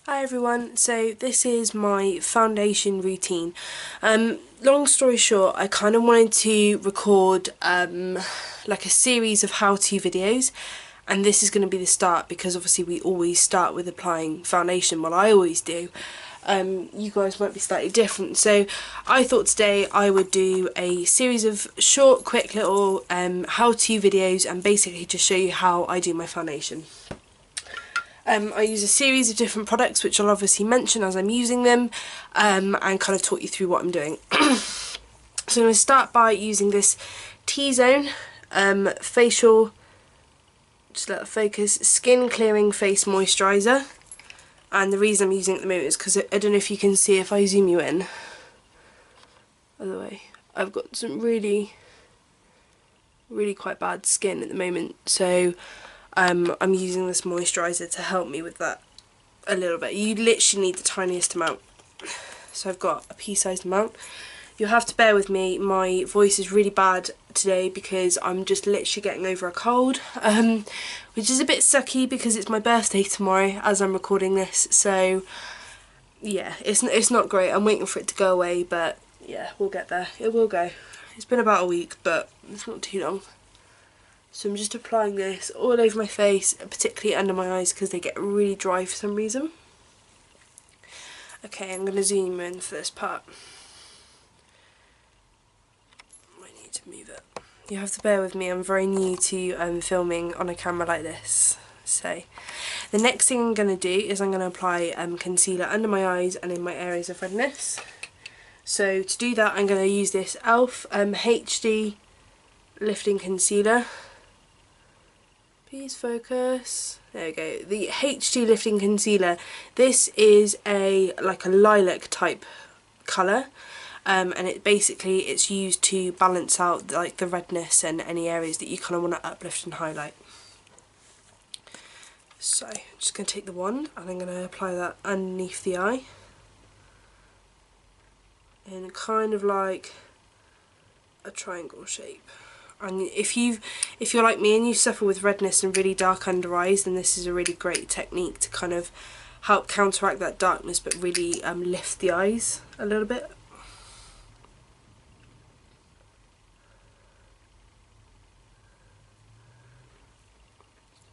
Hi everyone, so this is my foundation routine. Long story short, I kind of wanted to record like a series of how-to videos, and this is going to be the start because obviously we always start with applying foundation, well I always do. You guys might be slightly different, so I thought today I would do a series of short, quick little how-to videos and basically just show you how I do my foundation. I use a series of different products which I'll obviously mention as I'm using them, and kind of talk you through what I'm doing. So I'm going to start by using this T-Zone facial, just let it focus, skin clearing face moisturiser. And the reason I'm using it at the moment is because I don't know if you can see if I zoom you in. By the way, I've got some really quite bad skin at the moment, so I'm using this moisturiser to help me with that a little bit. You literally need the tiniest amount, so I've got a pea-sized amount. You'll have to bear with me, my voice is really bad today because I'm just literally getting over a cold, which is a bit sucky because it's my birthday tomorrow as I'm recording this, so yeah, it's not great. I'm waiting for it to go away, but yeah, we'll get there. It will go. It's been about a week, but it's not too long. So I'm just applying this all over my face, particularly under my eyes because they get really dry for some reason. Okay, I'm going to zoom in for this part. I need to move it. You have to bear with me, I'm very new to filming on a camera like this. So the next thing I'm going to do is I'm going to apply concealer under my eyes and in my areas of redness. So to do that I'm going to use this e.l.f. HD lifting concealer. Please focus. There we go. The HD lifting concealer. This is like a lilac type colour, and it's used to balance out like the redness and any areas that you kind of want to uplift and highlight. So I'm just going to take the wand and I'm going to apply that underneath the eye in kind of like a triangle shape. And if you're like me and you suffer with redness and really dark under eyes, then this is a really great technique to kind of help counteract that darkness but really lift the eyes a little bit.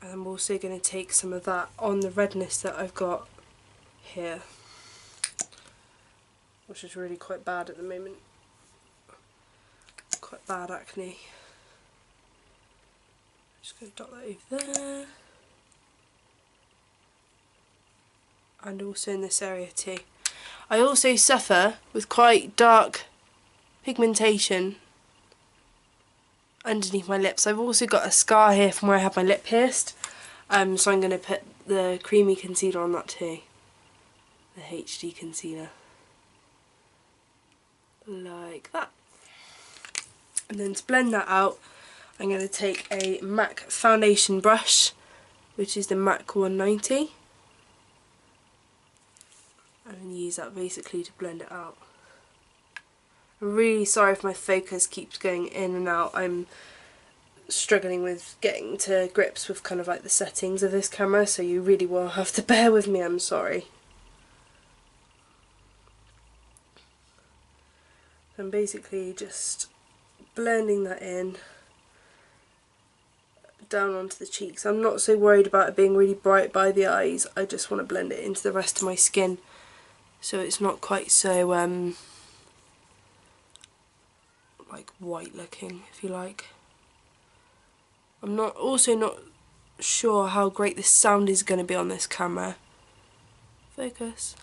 And I'm also going to take some of that on the redness that I've got here, which is really quite bad at the moment. Quite bad acne. Just going to dot that over there, and also in this area too. I also suffer with quite dark pigmentation underneath my lips. I've also got a scar here from where I had my lip pierced, so I'm going to put the creamy concealer on that too, the HD concealer, like that. And then to blend that out, I'm going to take a MAC foundation brush, which is the MAC 190, and use that basically to blend it out. I'm really sorry if my focus keeps going in and out. I'm struggling with getting to grips with kind of like the settings of this camera, so you really will have to bear with me, I'm sorry. I'm basically just blending that in down onto the cheeks. I'm not so worried about it being really bright by the eyes, I just want to blend it into the rest of my skin so it's not quite so like white looking, if you like. I'm also not sure how great this sound is going to be on this camera. Focus.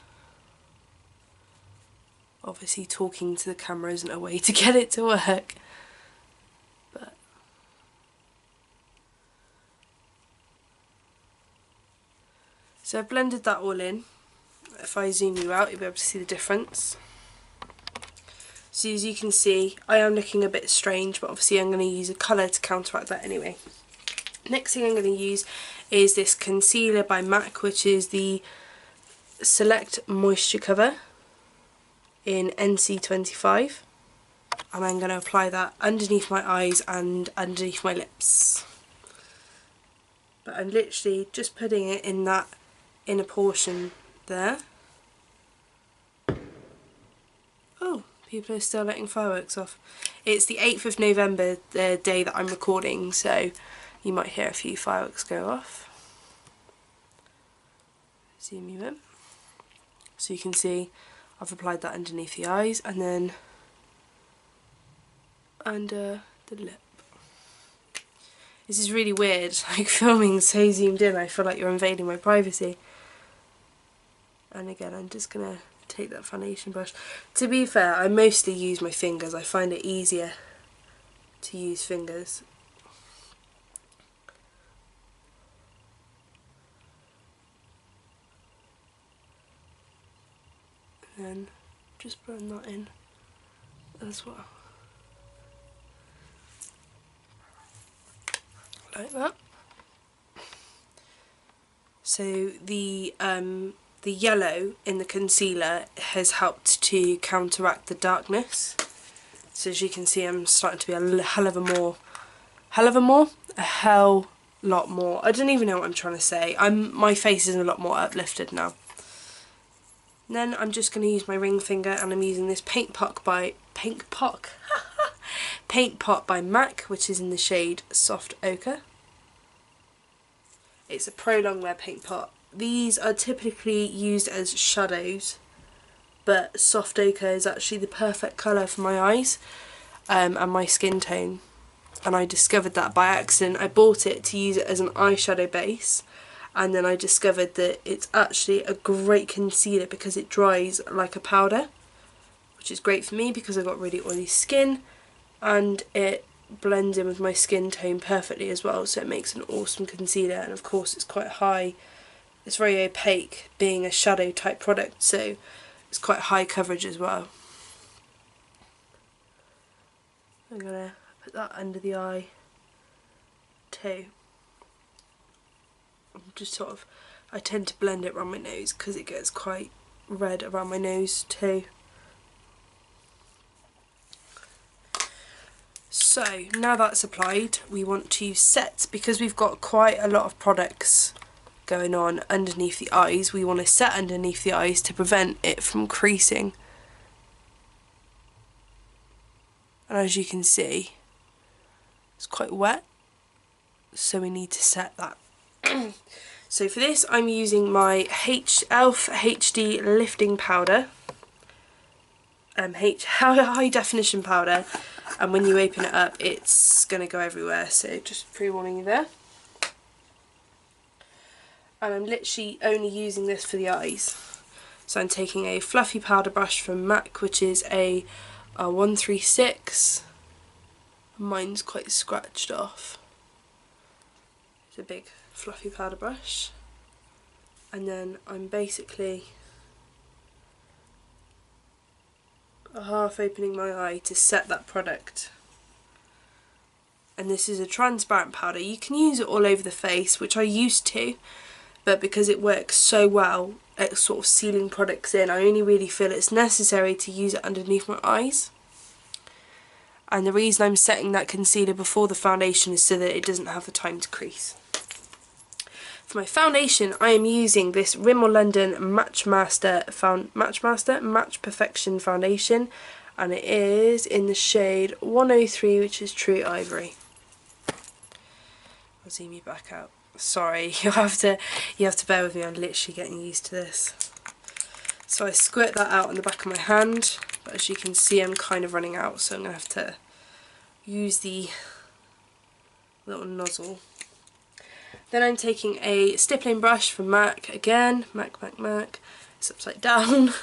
Obviously talking to the camera isn't a way to get it to work. So I've blended that all in. If I zoom you out, you'll be able to see the difference. So as you can see, I am looking a bit strange, but obviously I'm going to use a colour to counteract that anyway. Next thing I'm going to use is this concealer by MAC, which is the Select Moisture Cover in NC25. And I'm going to apply that underneath my eyes and underneath my lips. But I'm literally just putting it in that inner portion there. Oh, people are still letting fireworks off. It's the 8th of November, the day that I'm recording, so you might hear a few fireworks go off. Zoom you in. So you can see I've applied that underneath the eyes and then under the lip. This is really weird, like filming so zoomed in, I feel like you're invading my privacy. And again, I'm just gonna take that foundation brush. To be fair, I mostly use my fingers. I find it easier to use fingers. And then just blend that in as well. Like that. So the yellow in the concealer has helped to counteract the darkness. So as you can see, I'm starting to be a hell lot more. I don't even know what I'm trying to say. My face is a lot more uplifted now. And then I'm just going to use my ring finger, and I'm using this Paint Pot by MAC, which is in the shade Soft Ochre. It's a Pro Longwear paint pot. These are typically used as shadows, but Soft Ochre is actually the perfect colour for my eyes and my skin tone. And I discovered that by accident. I bought it to use it as an eyeshadow base, and then I discovered that it's actually a great concealer because it dries like a powder, which is great for me because I've got really oily skin, and it blends in with my skin tone perfectly as well, so it makes an awesome concealer. And of course it's quite high, it's very opaque being a shadow type product, so it's quite high coverage as well. I'm going to put that under the eye too. Just sort of, I tend to blend it around my nose because it gets quite red around my nose too. So now that's applied, we want to set, because we've got quite a lot of products going on underneath the eyes. We want to set underneath the eyes to prevent it from creasing. And as you can see, it's quite wet, so we need to set that. So for this I'm using my e.l.f. HD lifting powder, high definition powder, and when you open it up it's going to go everywhere, so just pre-warning you there. And I'm literally only using this for the eyes. So I'm taking a fluffy powder brush from MAC, which is a 136. Mine's quite scratched off. It's a big fluffy powder brush, and then I'm basically half opening my eye to set that product. And this is a transparent powder. You can use it all over the face, which I used to, but because it works so well at sort of sealing products in, I only really feel it's necessary to use it underneath my eyes. And the reason I'm setting that concealer before the foundation is so that it doesn't have the time to crease. For my foundation, I am using this Rimmel London Match Perfection foundation, and it is in the shade 103, which is True Ivory. I'll zoom you back out. Sorry, you have to bear with me. I'm literally getting used to this. So I squirt that out on the back of my hand, but as you can see, I'm kind of running out, so I'm gonna have to use the little nozzle. Then I'm taking a stippling brush from MAC again, MAC. It's upside down.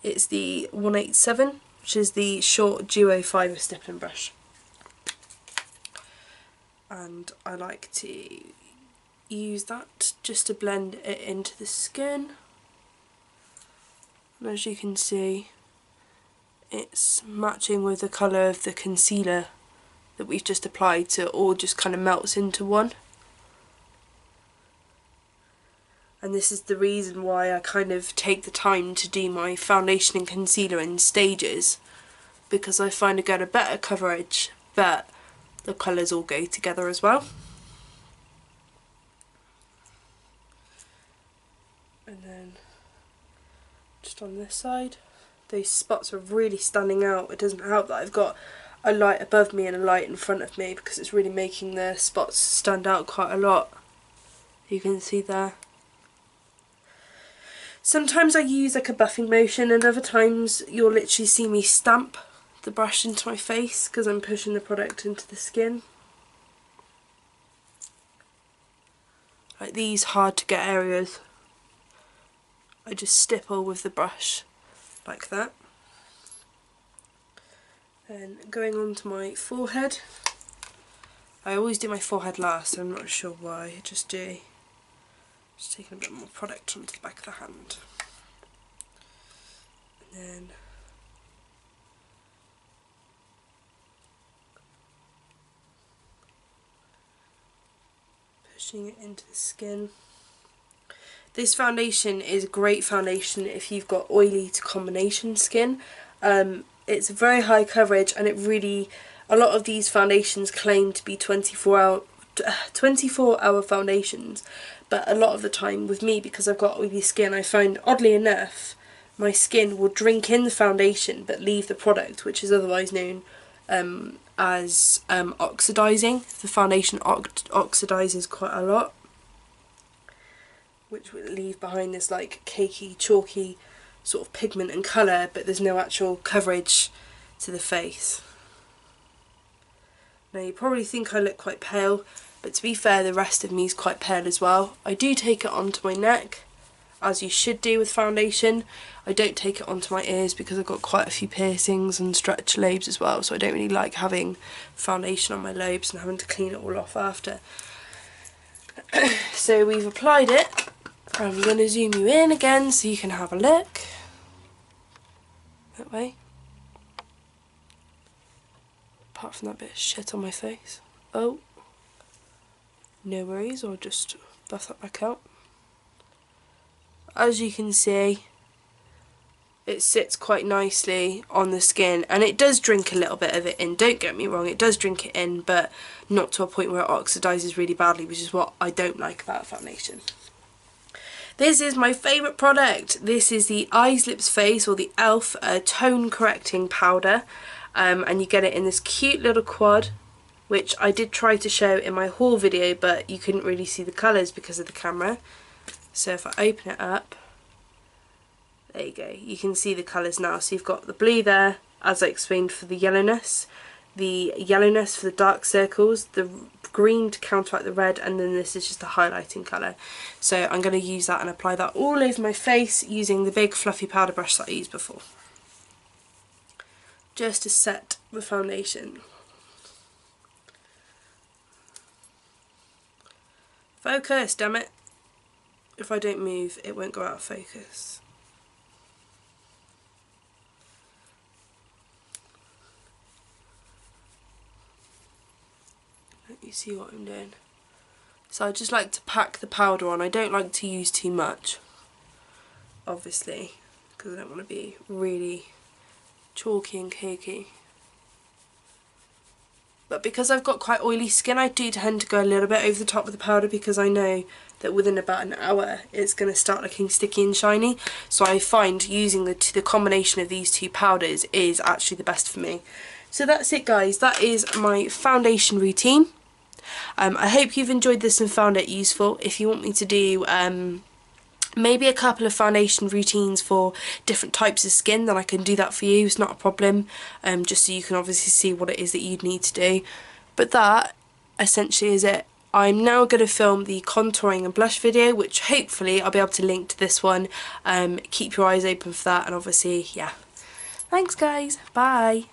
It's the 187, which is the short duo fibre stippling brush. And I like to use that just to blend it into the skin. And as you can see, it's matching with the colour of the concealer that we've just applied, so it all just kind of melts into one. And this is the reason why I kind of take the time to do my foundation and concealer in stages, because I find I get a better coverage, but the colours all go together as well. And then just on this side. Those spots are really standing out. It doesn't help that I've got a light above me and a light in front of me, because it's really making the spots stand out quite a lot. You can see there. Sometimes I use like a buffing motion, and other times you'll literally see me stamp the brush into my face because I'm pushing the product into the skin. Like these hard to get areas, I just stipple with the brush like that. Then going on to my forehead. I always do my forehead last, I'm not sure why, I just do. Just taking a bit more product onto the back of the hand. And then pushing it into the skin. This foundation is a great foundation if you've got oily to combination skin. It's very high coverage, and it really, a lot of these foundations claim to be 24-hour foundations, but a lot of the time with me, because I've got oily skin, I find oddly enough my skin will drink in the foundation but leave the product, which is otherwise known as oxidizing. The foundation oxidizes quite a lot, which will leave behind this like cakey, chalky sort of pigment and colour, but there's no actual coverage to the face. Now you probably think I look quite pale, but to be fair, the rest of me is quite pale as well. I do take it onto my neck, as you should do with foundation. I don't take it onto my ears because I've got quite a few piercings and stretched lobes as well, so I don't really like having foundation on my lobes and having to clean it all off after. So we've applied it. I'm going to zoom you in again so you can have a look. That way. Apart from that bit of shit on my face. Oh. No worries, I'll just buff that back out. As you can see, it sits quite nicely on the skin, and it does drink a little bit of it in, don't get me wrong, it does drink it in, but not to a point where it oxidises really badly, which is what I don't like about foundation. This is my favourite product. This is the Eyes Lips Face, or the e.l.f. Tone Correcting Powder, and you get it in this cute little quad, which I did try to show in my haul video, but you couldn't really see the colours because of the camera. So if I open it up, there you go, you can see the colours now. So you've got the blue there, as I explained, for the yellowness for the dark circles, the green to counteract the red, and then this is just a highlighting colour. So I'm going to use that and apply that all over my face using the big fluffy powder brush that I used before, just to set the foundation. Focus, damn it. If I don't move, it won't go out of focus. Let me see what I'm doing. So I just like to pack the powder on. I don't like to use too much, obviously, because I don't want to be really chalky and cakey. But because I've got quite oily skin, I do tend to go a little bit over the top with the powder, because I know that within about an hour it's going to start looking sticky and shiny. So I find using the combination of these two powders is actually the best for me. So that's it, guys. That is my foundation routine. I hope you've enjoyed this and found it useful. If you want me to do maybe a couple of foundation routines for different types of skin, then I can do that for you. It's not a problem, just so you can obviously see what it is that you'd need to do. But that essentially is it. I'm now going to film the contouring and blush video, which hopefully I'll be able to link to this one. Keep your eyes open for that, and obviously, yeah. Thanks guys, bye.